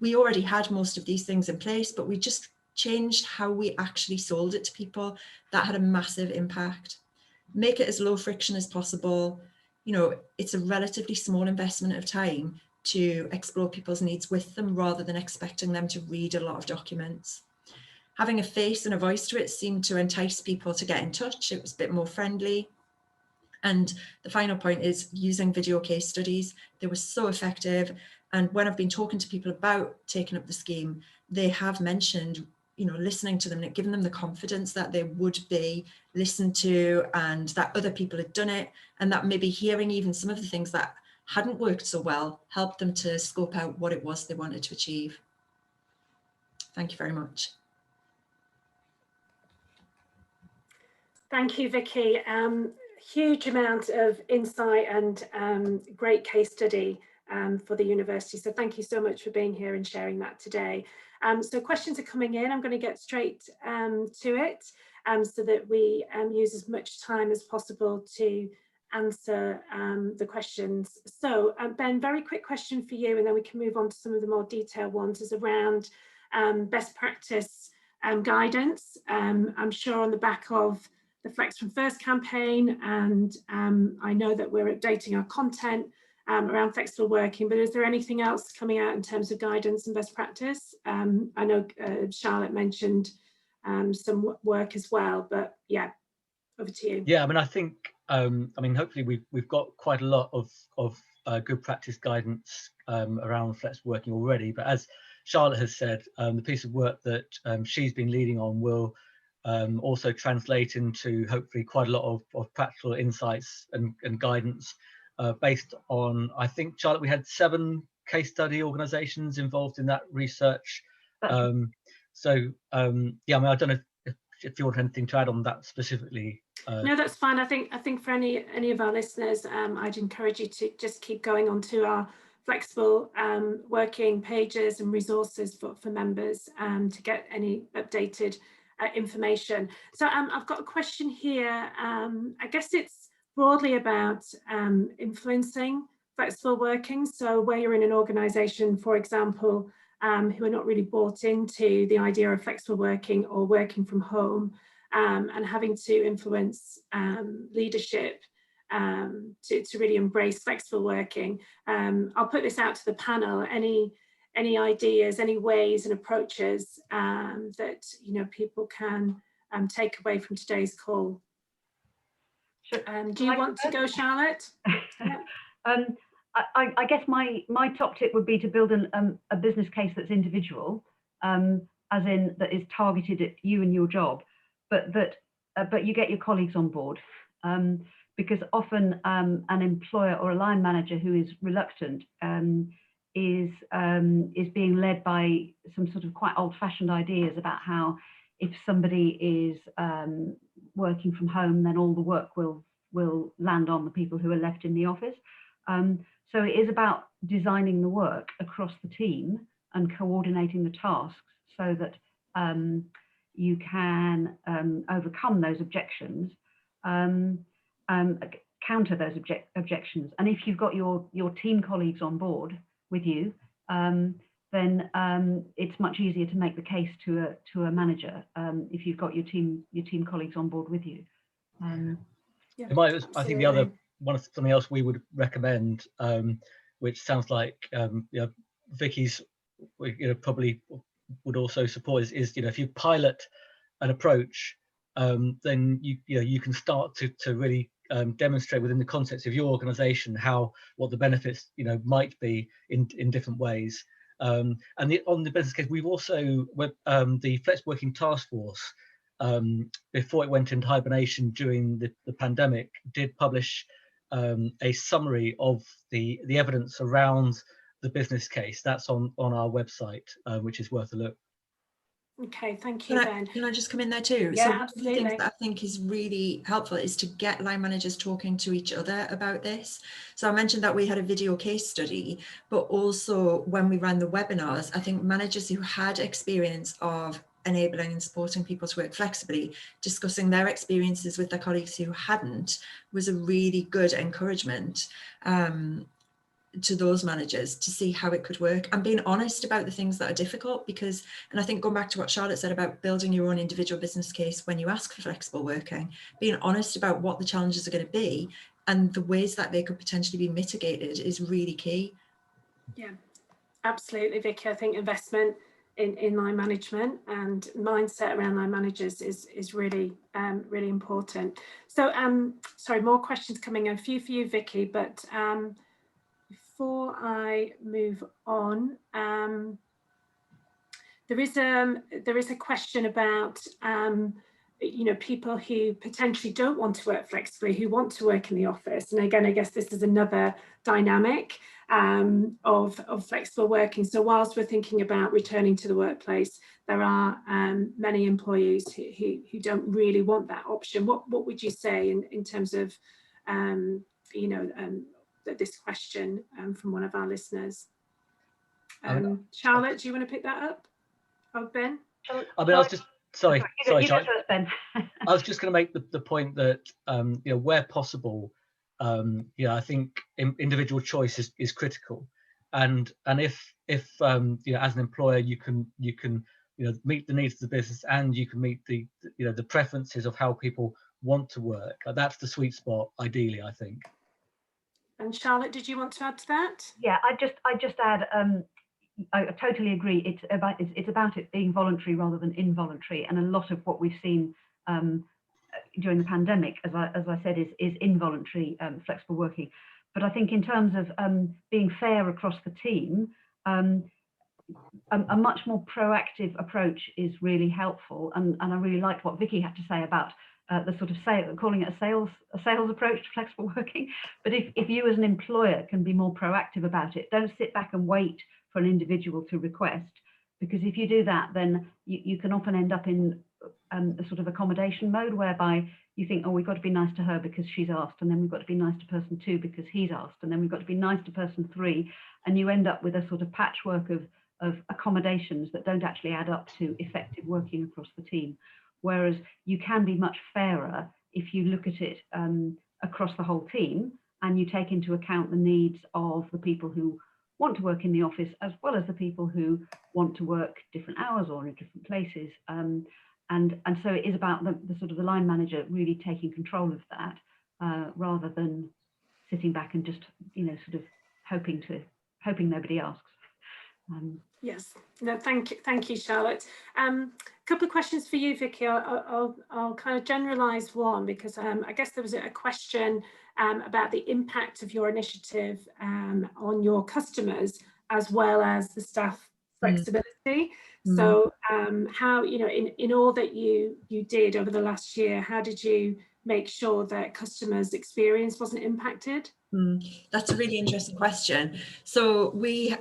We already had most of these things in place, but we just changed how we actually sold it to people. That had a massive impact. Make it as low friction as possible. You know, it's a relatively small investment of time to explore people's needs with them rather than expecting them to read a lot of documents. Having a face and a voice to it seemed to entice people to get in touch. It was a bit more friendly. And the final point is using video case studies. They were so effective. And when I've been talking to people about taking up the scheme, they have mentioned listening to them and giving them the confidence that they would be listened to and that other people had done it, and that maybe hearing even some of the things that hadn't worked so well helped them to scope out what it was they wanted to achieve. Thank you very much. Thank you, Vicky. Huge amount of insight and great case study for the university. So thank you so much for being here and sharing that today. So questions are coming in. I'm going to get straight to it so that we use as much time as possible to answer the questions. So Ben, very quick question for you, and then we can move on to some of the more detailed ones, is around best practice guidance. I'm sure on the back of the Flex from First campaign, and I know that we're updating our content around flexible working, but is there anything else coming out in terms of guidance and best practice? I know Charlotte mentioned some work as well, but yeah, over to you. Yeah, I mean, I think, hopefully we've got quite a lot of good practice guidance around flexible working already, but as Charlotte has said, the piece of work that she's been leading on will also translate into hopefully quite a lot of practical insights and guidance based on, I think, Charlotte, we had 7 case study organisations involved in that research. Yeah, I mean, I don't know if you want anything to add on that specifically. No, that's fine. I think for any of our listeners, I'd encourage you to just keep going onto our flexible working pages and resources for members to get any updated information. So I've got a question here. I guess it's broadly about influencing flexible working. So where you're in an organisation, for example, who are not really bought into the idea of flexible working or working from home, and having to influence leadership to really embrace flexible working. I'll put this out to the panel. Any ideas, any ways and approaches that people can take away from today's call? Sure. Do you want to go, Charlotte? Yeah. I guess my top tip would be to build a business case that's individual, as in that is targeted at you and your job, but you get your colleagues on board, because often an employer or a line manager who is reluctant is being led by some sort of quite old-fashioned ideas about how if somebody is working from home, then all the work will land on the people who are left in the office. So it is about designing the work across the team and coordinating the tasks so that you can overcome those objections, counter those objections. And if you've got your team colleagues on board with you, then it's much easier to make the case to a manager if you've got your team colleagues on board with you. Yeah, I think the other something else we would recommend, which sounds like Vicky's probably would also support, is if you pilot an approach, then you can start to really demonstrate within the context of your organisation what the benefits might be in different ways. And on the business case, we've also the Flex Working Task Force, before it went into hibernation during the pandemic, did publish a summary of the evidence around the business case. That's on our website, which is worth a look. Okay, thank you, Ben. Can I just come in there too? Yeah, so absolutely. One of the things that I think is really helpful is to get line managers talking to each other about this. So I mentioned that we had a video case study, but also when we ran the webinars, I think managers who had experience of enabling and supporting people to work flexibly, discussing their experiences with their colleagues who hadn't, was a really good encouragement to those managers to see how it could work, and being honest about the things that are difficult, because, and I think going back to what Charlotte said about building your own individual business case when you ask for flexible working, being honest about what the challenges are going to be and the ways that they could potentially be mitigated is really key. Yeah, absolutely, Vicky. I think investment in line management and mindset around line managers is really really important. So sorry, more questions coming in, a few for you, Vicky, but before I move on, There is a question about you know, people who potentially don't want to work flexibly, who want to work in the office. And again, I guess this is another dynamic of flexible working. So whilst we're thinking about returning to the workplace, there are many employees who don't really want that option. What would you say in terms of you know, this question from one of our listeners? Charlotte, do you want to pick that up? Oh, Ben? I mean, I was just, sorry, Charlotte. Ben. I was just going to make the point that, you know, where possible, you know, I think individual choice is critical. And if you know, as an employer, you can you know, meet the needs of the business, and you can meet the you know, the preferences of how people want to work. That's the sweet spot, ideally, I think. And Charlotte, did you want to add to that? Yeah, I just add, I totally agree. It's about it being voluntary rather than involuntary, and a lot of what we've seen during the pandemic, as I said, is involuntary flexible working. But I think in terms of being fair across the team, a much more proactive approach is really helpful. And I really liked what Vicky had to say about the sort of calling it a sales approach to flexible working. But if you as an employer can be more proactive about it, don't sit back and wait for an individual to request, because if you do that, then you can often end up in a sort of accommodation mode, whereby you think, oh, we've got to be nice to her because she's asked, and then we've got to be nice to person 2 because he's asked, and then we've got to be nice to person 3, and you end up with a sort of patchwork of accommodations that don't actually add up to effective working across the team. Whereas you can be much fairer if you look at it across the whole team, and you take into account the needs of the people who want to work in the office, as well as the people who want to work different hours or in different places. And so it is about the sort of the line manager really taking control of that, rather than sitting back and just, you know, sort of hoping nobody asks. Yes, no, thank you, Charlotte. Couple of questions for you, Vicky. I'll kind of generalise one, because I guess there was a question about the impact of your initiative on your customers, as well as the staff flexibility. So how, you know, in all that you did over the last year, how did you make sure that customers' experience wasn't impacted? That's a really interesting question. So we're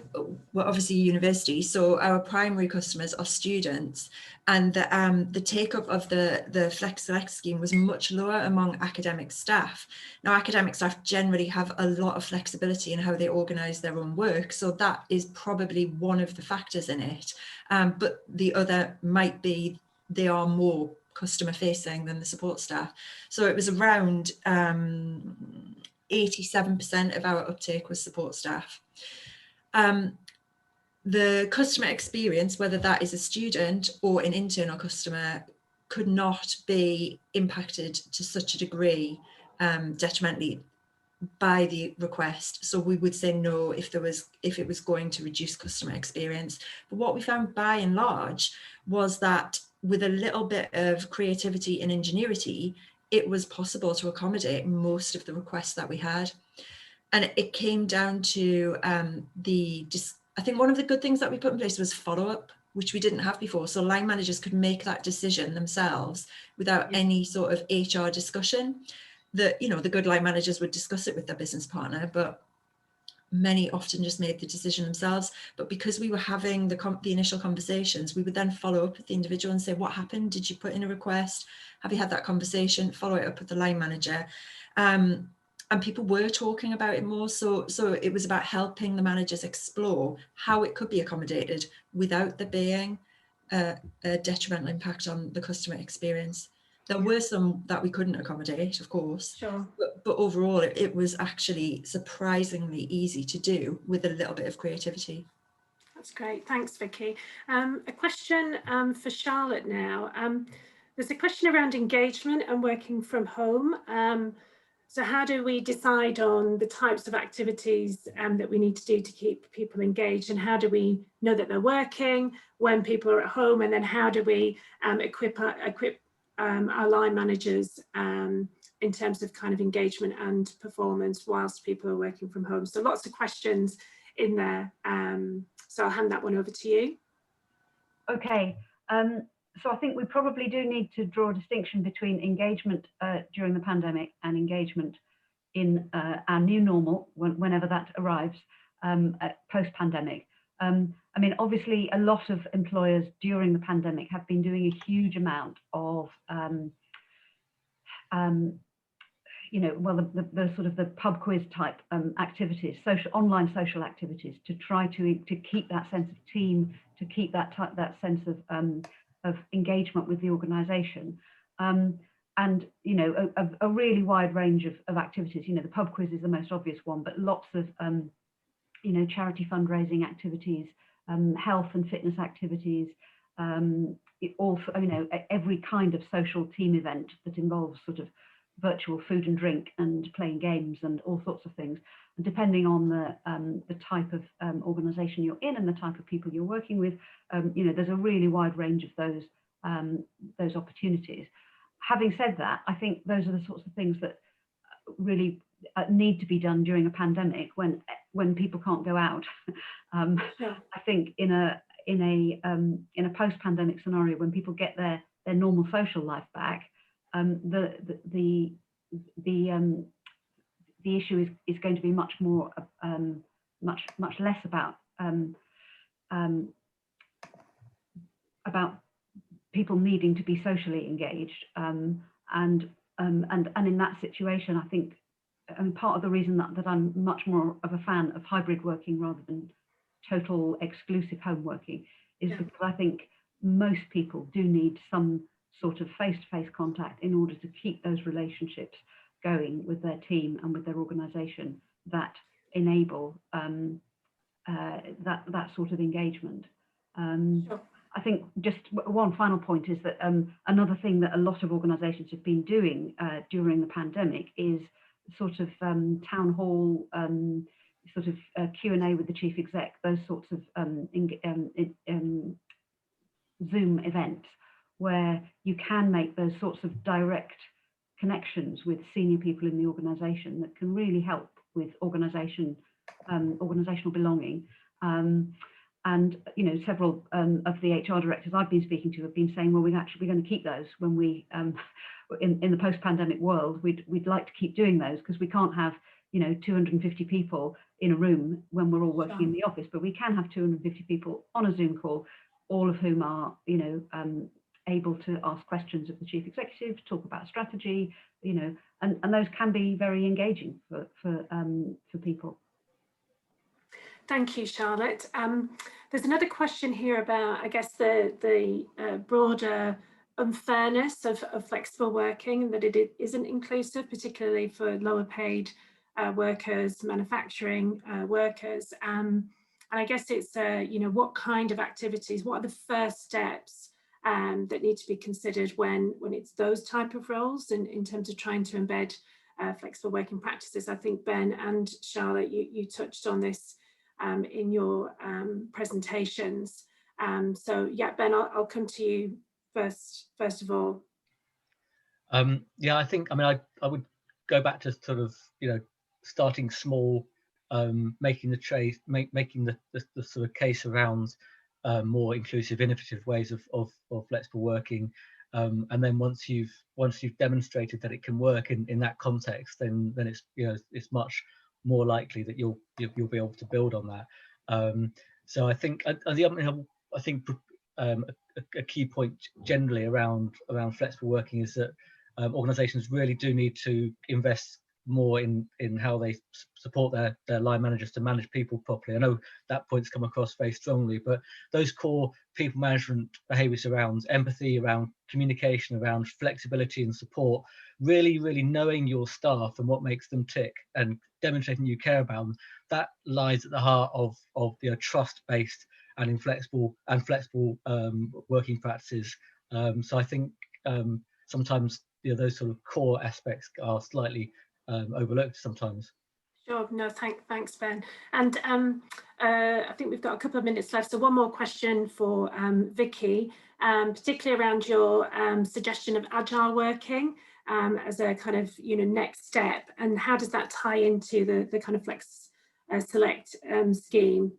obviously a university, so our primary customers are students, and the take-up of the Flex scheme was much lower among academic staff. Now, academic staff generally have a lot of flexibility in how they organise their own work, so that is probably one of the factors in it. But the other might be they are more customer facing than the support staff. So it was around 87% of our uptake was support staff. The customer experience, whether that is a student or an internal customer, could not be impacted to such a degree detrimentally by the request. So we would say no if it was going to reduce customer experience. But what we found by and large was that with a little bit of creativity and ingenuity, it was possible to accommodate most of the requests that we had. And it came down to I think one of the good things that we put in place was follow-up, which we didn't have before. So line managers could make that decision themselves without any sort of HR discussion. You know, the good line managers would discuss it with their business partner, but many often just made the decision themselves. But because we were having the initial conversations, we would then follow up with the individual and say, what happened? Did you put in a request? Have you had that conversation? Follow it up with the line manager. And people were talking about it more. So it was about helping the managers explore how it could be accommodated without there being a detrimental impact on the customer experience. There were some that we couldn't accommodate, of course, sure. but overall it was actually surprisingly easy to do with a little bit of creativity. That's great, thanks, Vicky. A question for Charlotte now. There's a question around engagement and working from home. So how do we decide on the types of activities that we need to do to keep people engaged, and how do we know that they're working when people are at home, and then how do we equip our line managers in terms of kind of engagement and performance whilst people are working from home? So lots of questions in there. So I'll hand that one over to you. Okay, so I think we probably do need to draw a distinction between engagement during the pandemic and engagement in our new normal, whenever that arrives, post-pandemic. I mean, obviously, a lot of employers during the pandemic have been doing a huge amount of, you know, well, the sort of the pub quiz type activities, online social activities, to try to keep that sense of team, to keep that sense of engagement with the organisation. And, you know, a really wide range of activities. You know, the pub quiz is the most obvious one, but lots of, you know, charity fundraising activities, health and fitness activities, also, you know, every kind of social team event that involves sort of virtual food and drink and playing games and all sorts of things. And depending on the type of organisation you're in and the type of people you're working with, you know, there's a really wide range of those opportunities. Having said that, I think those are the sorts of things that really need to be done during a pandemic when people can't go out. Sure. I think in a post-pandemic scenario, when people get their normal social life back, the issue is going to be much more much less about people needing to be socially engaged, and in that situation, I think, part of the reason that I'm much more of a fan of hybrid working rather than total exclusive home working is because I think most people do need some sort of face-to-face contact in order to keep those relationships going with their team and with their organisation that enable that sort of engagement. Sure. I think just one final point is that another thing that a lot of organisations have been doing during the pandemic is sort of town hall, sort of Q&A with the chief exec, those sorts of Zoom events where you can make those sorts of direct connections with senior people in the organisation that can really help with organisational belonging. And you know, several of the HR directors I've been speaking to have been saying, well, we're going to keep those when we in the post-pandemic world. We'd like to keep doing those because we can't have, you know, 250 people in a room when we're all working in the office, but we can have 250 people on a Zoom call, all of whom are, you know, able to ask questions of the chief executive, talk about strategy, you know, and those can be very engaging for people. Thank you, Charlotte. There's another question here about, I guess, the broader unfairness of flexible working, and that it isn't inclusive, particularly for lower paid workers, manufacturing workers. And I guess it's, you know, what kind of activities, what are the first steps that need to be considered when it's those type of roles in terms of trying to embed flexible working practices? I think Ben and Charlotte, you touched on this in your presentations. So yeah, Ben, I'll come to you first of all. Yeah, I think, I mean, I would go back to sort of, you know, starting small, making the sort of case around more inclusive, innovative ways of flexible working, and then once you've demonstrated that it can work in that context, then it's, you know, it's much more likely that you'll be able to build on that. So I think the other thing I think a key point generally around flexible working is that organisations really do need to invest more in how they support their line managers to manage people properly. I know that point's come across very strongly, but those core people management behaviours around empathy, around communication, around flexibility and support, really knowing your staff and what makes them tick and demonstrating you care about them, that lies at the heart of you know, trust-based and inflexible working practices. So I think sometimes, you know, those sort of core aspects are slightly overlooked sometimes. Sure, no, thanks, Ben. And I think we've got a couple of minutes left. So one more question for Vicky, particularly around your suggestion of agile working as a kind of, you know, next step, and how does that tie into the kind of Flex Select scheme?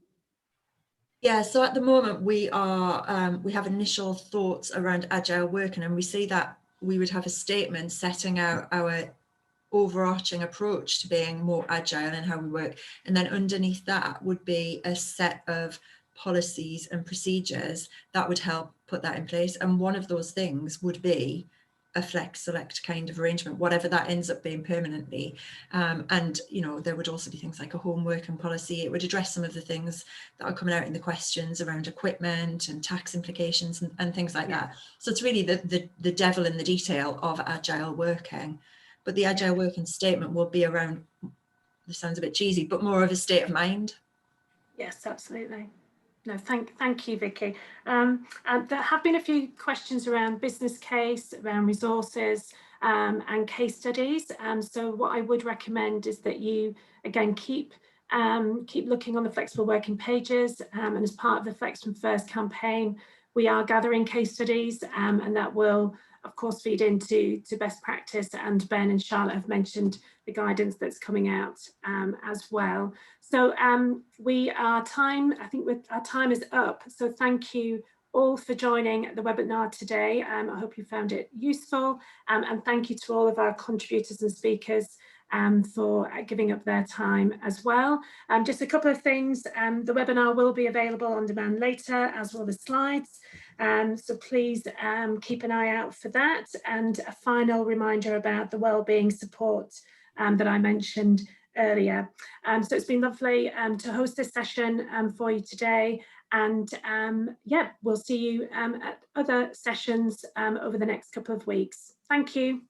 Yeah, so at the moment we are we have initial thoughts around agile working, and we see that we would have a statement setting out our overarching approach to being more agile in how we work, and then underneath that would be a set of policies and procedures that would help put that in place. And one of those things would be a flex select kind of arrangement, whatever that ends up being permanently. And you know, there would also be things like a home working policy. It would address some of the things that are coming out in the questions around equipment and tax implications and things like that. So it's really the devil in the detail of agile working. But the agile working statement will be around, this sounds a bit cheesy, but more of a state of mind. Yes, absolutely. No, thank you, Vicky. And there have been a few questions around business case, around resources, and case studies. So what I would recommend is that you, again, keep looking on the flexible working pages, and as part of the Flex from First campaign, we are gathering case studies, and that will, of course, feed into best practice, and Ben and Charlotte have mentioned the guidance that's coming out as well. So our time is up. So thank you all for joining the webinar today. I hope you found it useful, and thank you to all of our contributors and speakers for giving up their time as well. Just a couple of things. The webinar will be available on demand later, as will the slides. So please keep an eye out for that. And a final reminder about the wellbeing support that I mentioned earlier. So it's been lovely to host this session for you today. And yeah, we'll see you at other sessions over the next couple of weeks. Thank you.